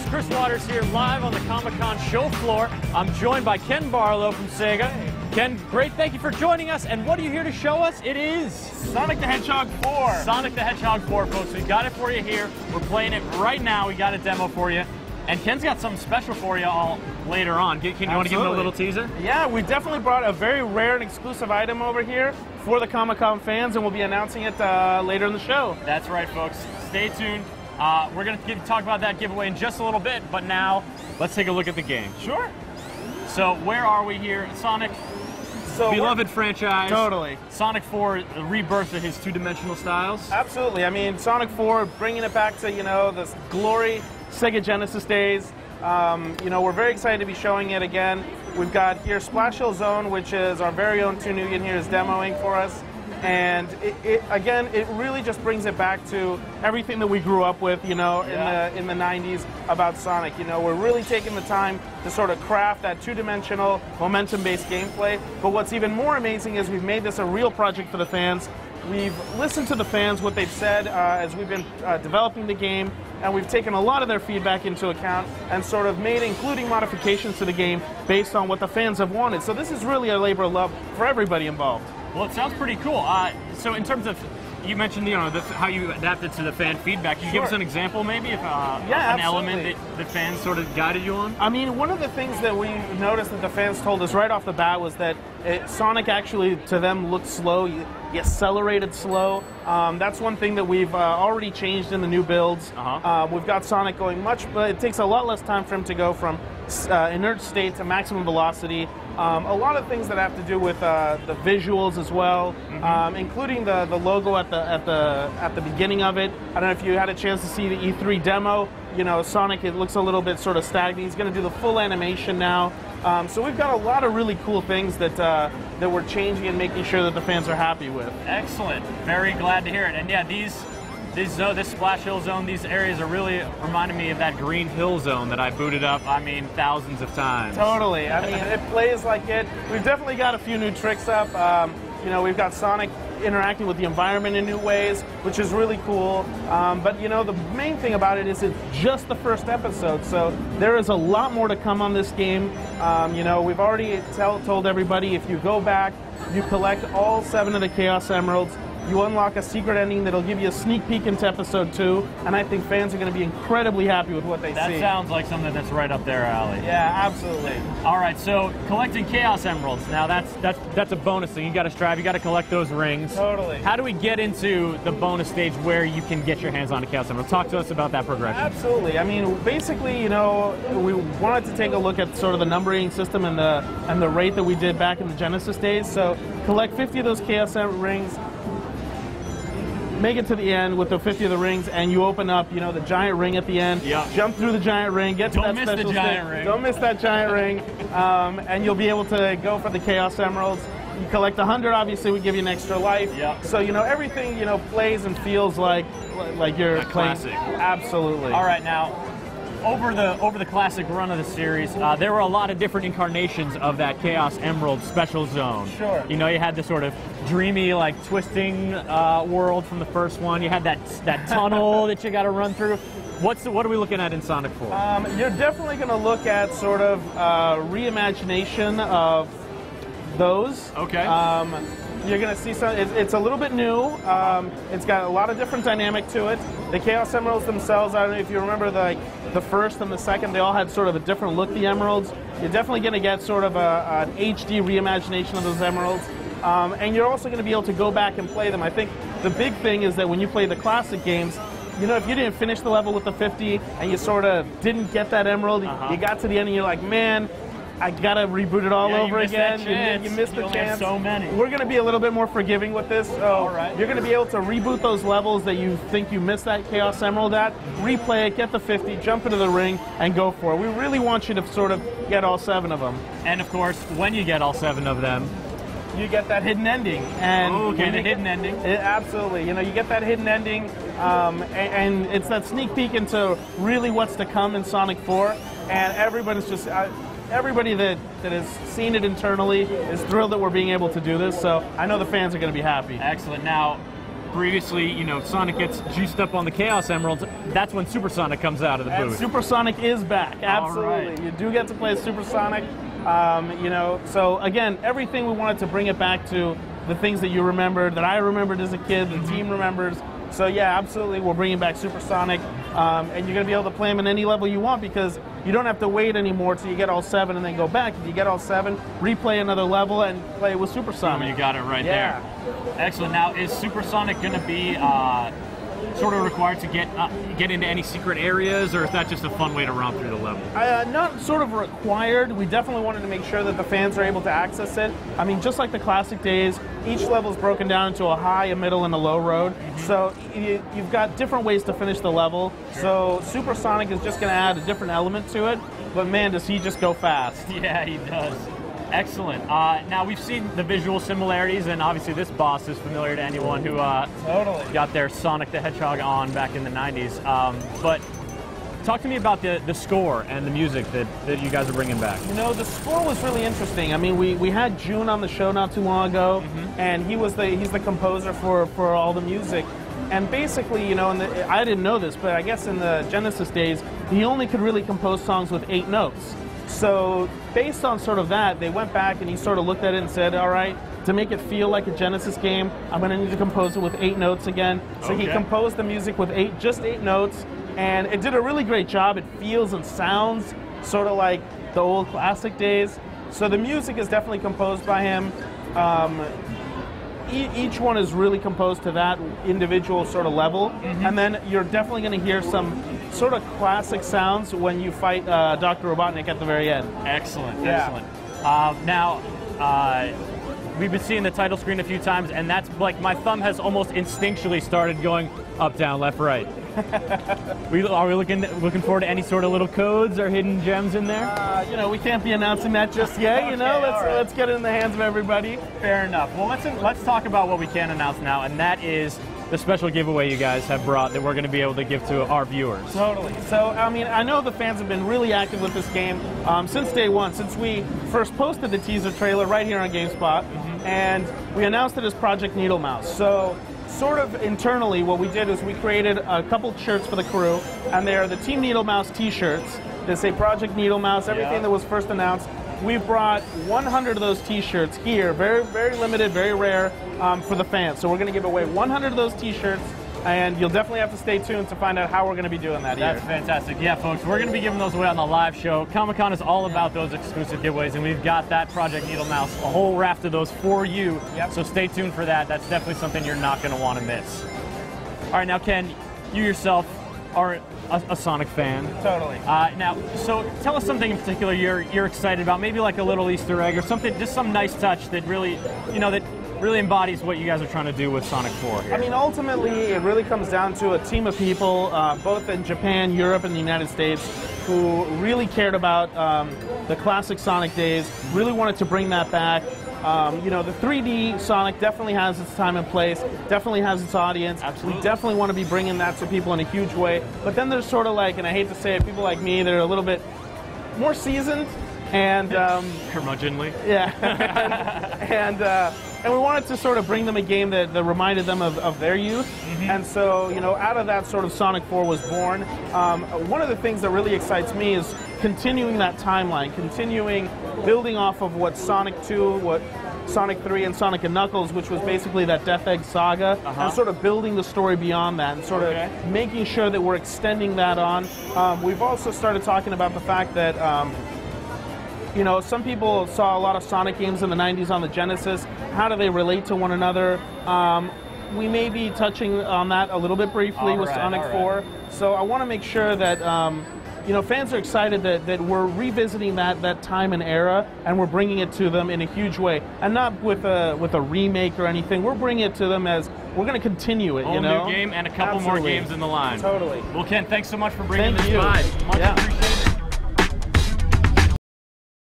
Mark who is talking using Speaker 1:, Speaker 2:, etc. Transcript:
Speaker 1: Chris Waters here live on the Comic-Con show floor. I'm joined by Ken Balough from Sega. Ken, great, thank you for joining us. And what are you here to show us? It is
Speaker 2: Sonic the Hedgehog 4.
Speaker 1: Sonic the Hedgehog 4, folks. We've got it for you here. We're playing it right now. We got a demo for you. And Ken's got something special for you all later on. Can you want to give him a little teaser?
Speaker 2: Yeah, we definitely brought a very rare and exclusive item over here for the Comic-Con fans, and we'll be announcing it later in the show.
Speaker 1: That's right, folks. Stay tuned. We're going to talk about that giveaway in just a little bit, but now let's take a look at the game.
Speaker 2: Sure.
Speaker 1: So where are we here? Sonic, beloved franchise.
Speaker 2: Totally.
Speaker 1: Sonic 4, the rebirth of his two-dimensional styles.
Speaker 2: Absolutely. I mean, Sonic 4, bringing it back to, this glory Sega Genesis days. We're very excited to be showing it again. We've got here Splash Hill Zone, which is our very own Tunugan here is demoing for us. And it really just brings it back to everything that we grew up with, in the 90s about Sonic. We're really taking the time to sort of craft that two-dimensional, momentum-based gameplay. But what's even more amazing is we've made this a real project for the fans. We've listened to the fans, what they've said as we've been developing the game, and we've taken a lot of their feedback into account and sort of made including modifications to the game based on what the fans have wanted. So this is really a labor of love for everybody involved.
Speaker 1: Well, it sounds pretty cool. So in terms of, you mentioned how you adapted to the fan feedback. Can you give us an example maybe of an element that the fans sort of guided you on?
Speaker 2: I mean, one of the things that we noticed that the fans told us right off the bat was that Sonic actually, to them, looked slow. He accelerated slow. That's one thing that we've already changed in the new builds. We've got Sonic going but it takes a lot less time for him to go from inert state to maximum velocity. A lot of things that have to do with the visuals as well, including the logo at the beginning of it. I don't know if you had a chance to see the E3 demo. Sonic, it looks a little bit sort of stagnant. He's going to do the full animation now. So we've got a lot of really cool things that we're changing and making sure that the fans are happy with.
Speaker 1: Excellent. Very glad to hear it. And yeah, this Splash Hill Zone, these areas are really reminding me of that Green Hill Zone that I booted up, thousands of times.
Speaker 2: Totally. I mean, it plays like it. We've definitely got a few new tricks up. We've got Sonic interacting with the environment in new ways, which is really cool. But the main thing about it is it's just the first episode, so there is a lot more to come on this game. We've already told everybody, if you go back, you collect all 7 of the Chaos Emeralds, you unlock a secret ending that'll give you a sneak peek into episode 2, and I think fans are going to be incredibly happy with what they see.
Speaker 1: That sounds like something that's right up their alley.
Speaker 2: Yeah, absolutely.
Speaker 1: All right, so collecting Chaos Emeralds, now that's a bonus thing. You got to strive, you got to collect those rings.
Speaker 2: Totally.
Speaker 1: How do we get into the bonus stage where you can get your hands on a Chaos Emerald? Talk to us about that progression.
Speaker 2: Absolutely. I mean, basically, we wanted to take a look at sort of the numbering system and the rate that we did back in the Genesis days. So collect 50 of those Chaos Emerald rings, make it to the end with the 50 of the rings, and you open up, the giant ring at the end.
Speaker 1: Yep.
Speaker 2: Jump through the giant ring, get to that special
Speaker 1: Don't miss the giant ring.
Speaker 2: Don't miss that giant ring, and you'll be able to go for the Chaos Emeralds. You collect 100, obviously, we give you an extra life.
Speaker 1: Yep.
Speaker 2: So, everything, plays and feels like you're playing.
Speaker 1: Classic.
Speaker 2: Absolutely.
Speaker 1: All right, now, over the classic run of the series, there were a lot of different incarnations of that Chaos Emerald special zone.
Speaker 2: Sure.
Speaker 1: You had the sort of dreamy, twisting world from the first one. You had that tunnel that you got to run through. What are we looking at in Sonic 4?
Speaker 2: You're definitely going to look at sort of reimagination of those.
Speaker 1: Okay.
Speaker 2: You're going to see it's a little bit new. It's got a lot of different dynamic to it. The Chaos Emeralds themselves, I don't know if you remember the first and the second, they all had sort of a different look, the emeralds. You're definitely going to get sort of an HD reimagination of those emeralds. And you're also going to be able to go back and play them. I think the big thing is that when you play the classic games, if you didn't finish the level with the 50 and you sort of didn't get that emerald, you got to the end and you're like, man, I gotta reboot it all over again. You missed the chance.
Speaker 1: So many.
Speaker 2: We're gonna be a little bit more forgiving with this. So
Speaker 1: all right.
Speaker 2: You're gonna be able to reboot those levels that you think you missed that Chaos Emerald at, replay it, get the 50, jump into the ring, and go for it. We really want you to sort of get all 7 of them.
Speaker 1: And of course, when you get all 7 of them,
Speaker 2: you get that hidden ending. And
Speaker 1: the hidden ending.
Speaker 2: Absolutely. You get that hidden ending, and it's that sneak peek into really what's to come in Sonic 4. And everybody's just everybody that has seen it internally is thrilled that we're being able to do this. So I know the fans are going to be happy.
Speaker 1: Excellent. Now, previously, you know, Sonic gets juiced up on the Chaos Emeralds, that's when Super Sonic comes out of the booth.
Speaker 2: Super Sonic is back, absolutely.
Speaker 1: Right.
Speaker 2: You do get to play Super Sonic, you know, so again, everything we wanted to bring it back to the things that you remembered, that I remembered as a kid, the team remembers. So yeah, absolutely, we're bringing back Super Sonic, and you're going to be able to play them in any level you want because you don't have to wait anymore till you get all 7 and then go back. If you get all 7, replay another level and play with Super Sonic.
Speaker 1: You got it right there. Excellent. Now, is Super Sonic going to be sort of required to get into any secret areas, or is that just a fun way to romp through the level?
Speaker 2: Not sort of required. We definitely wanted to make sure that the fans are able to access it. I mean, just like the classic days, each level is broken down into a high, a middle, and a low road. So you've got different ways to finish the level. So Super Sonic is just going to add a different element to it. But man, does he just go fast.
Speaker 1: Yeah, he does. Excellent. Now, we've seen the visual similarities, and obviously this boss is familiar to anyone who got their Sonic the Hedgehog on back in the 90s. But talk to me about the score and the music that you guys are bringing back.
Speaker 2: You know, the score was really interesting. I mean, we had June on the show not too long ago, and he's the composer for all the music. And basically, you know, I didn't know this, but I guess in the Genesis days, he only could really compose songs with 8 notes. So based on sort of that, they went back and he sort of looked at it and said, all right, to make it feel like a Genesis game, I'm going to need to compose it with 8 notes again. So he composed the music with just 8 notes, and it did a really great job. It feels and sounds sort of like the old classic days. So the music is definitely composed by him. Each one is really composed to that individual sort of level, and then you're definitely going to hear some sort of classic sounds when you fight Dr. Robotnik at the very end.
Speaker 1: Excellent, excellent. Now, we've been seeing the title screen a few times, and that's like my thumb has almost instinctually started going up, down, left, right. Are we looking forward to any sort of little codes or hidden gems in there?
Speaker 2: You know, we can't be announcing that just yet. You know, let's get it in the hands of everybody.
Speaker 1: Fair enough. Well, let's talk about what we can announce now, and that is the special giveaway you guys have brought that we're going to be able to give to our viewers.
Speaker 2: Totally. So, I mean, I know the fans have been really active with this game since day one, since we first posted the teaser trailer right here on GameSpot, and we announced it as Project Needle Mouse. So, sort of internally, what we did is we created a couple shirts for the crew, and they are the Team Needle Mouse t-shirts. They say Project Needle Mouse, everything that was first announced. We've brought 100 of those t-shirts here, very, very limited, very rare for the fans. So we're going to give away 100 of those t-shirts, and you'll definitely have to stay tuned to find out how we're going to be doing that here.
Speaker 1: That's fantastic. Yeah, folks, we're going to be giving those away on the live show. Comic-Con is all about those exclusive giveaways, and we've got that Project Needle Mouse, a whole raft of those for you. So stay tuned for that. That's definitely something you're not going to want to miss. All right, now, Ken, you yourself are a Sonic fan.
Speaker 2: Totally.
Speaker 1: Now, so tell us something in particular you're excited about, maybe like a little Easter egg or something, just some nice touch that really, you know, that really embodies what you guys are trying to do with Sonic 4 here.
Speaker 2: I mean, ultimately, it really comes down to a team of people, both in Japan, Europe, and the United States, who really cared about the classic Sonic days, really wanted to bring that back. You know, the 3D Sonic definitely has its time and place, definitely has its audience.
Speaker 1: Absolutely.
Speaker 2: We definitely want to be bringing that to people in a huge way. But then there's sort of like, and I hate to say it, people like me that are a little bit more seasoned and
Speaker 1: curmudgeonly.
Speaker 2: Yeah. and we wanted to sort of bring them a game that reminded them of their youth. And so, you know, out of that sort of Sonic 4 was born. One of the things that really excites me is continuing that timeline, continuing building off of what Sonic 2, what Sonic 3, and Sonic and Knuckles, which was basically that Death Egg saga, and sort of building the story beyond that, and sort of making sure that we're extending that on. We've also started talking about the fact that you know, some people saw a lot of Sonic games in the 90s on the Genesis. How do they relate to one another? We may be touching on that a little bit briefly with Sonic 4. So I want to make sure that you know, fans are excited that we're revisiting that time and era, and we're bringing it to them in a huge way, and not with a remake or anything. We're bringing it to them as we're going to continue it.
Speaker 1: Whole
Speaker 2: you know,
Speaker 1: new game and a couple more games in the line.
Speaker 2: Totally.
Speaker 1: Well, Ken, thanks so much for bringing
Speaker 2: Thank
Speaker 1: this
Speaker 2: you.
Speaker 1: by. Much appreciated.